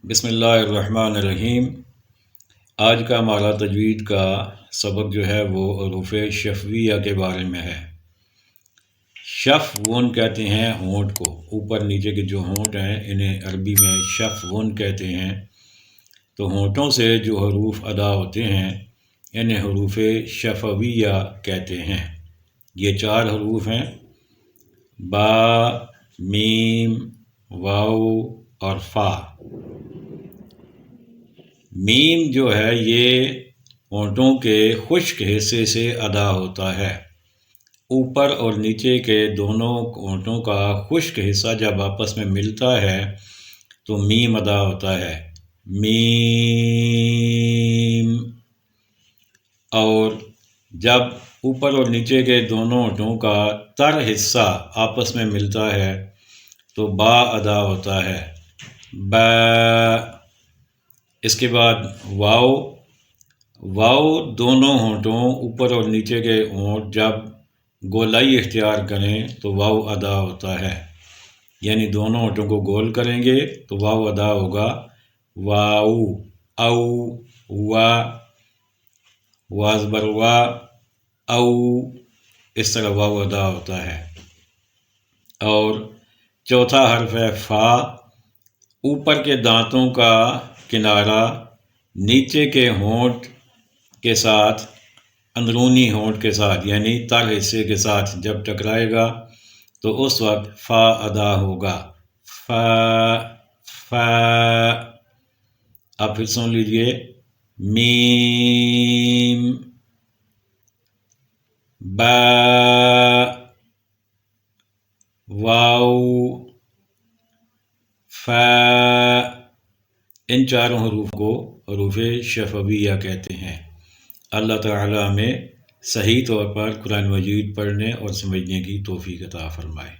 بسم اللہ الرحمن الرحیم۔ آج کا ہمارا تجوید کا سبق جو ہے وہ حروف شفویہ کے بارے میں ہے۔ شفوون کہتے ہیں ہونٹ کو، اوپر نیچے کے جو ہونٹ ہیں انہیں عربی میں شفوون کہتے ہیں۔ تو ہونٹوں سے جو حروف ادا ہوتے ہیں انہیں حروف شفویہ کہتے ہیں۔ یہ 4 حروف ہیں: با، میم، واو اور فا۔ میم جو ہے یہ ہونٹوں کے خشک حصے سے ادا ہوتا ہے۔ اوپر اور نیچے کے دونوں ہونٹوں کا خشک حصہ جب آپس میں ملتا ہے تو میم ادا ہوتا ہے، میم۔ اور جب اوپر اور نیچے کے دونوں ہونٹوں کا تر حصہ آپس میں ملتا ہے تو با ادا ہوتا ہے، با۔ اس کے بعد واو۔ واو دونوں ہونٹوں اوپر اور نیچے کے ہونٹ جب گولائی اختیار کریں تو واو ادا ہوتا ہے، یعنی دونوں ہونٹوں کو گول کریں گے تو واو ادا ہوگا، واو، او، وا، وازبر وا، او، اس طرح واو ادا ہوتا ہے۔ اور چوتھا حرف ہے فا۔ اوپر کے دانتوں کا کنارہ نیچے کے ہونٹ کے ساتھ، اندرونی ہونٹ کے ساتھ یعنی تر حصے کے ساتھ جب ٹکرائے گا تو اس وقت فا ادا ہوگا، فا، فا۔ آپ پھر سن لیجئے، میم، با، واو، فا۔ ان 4 حروف کو حروف شفویہ کہتے ہیں۔ اللہ تعالیٰ ہمیں صحیح طور پر قرآن مجید پڑھنے اور سمجھنے کی توفیق عطا فرمائے۔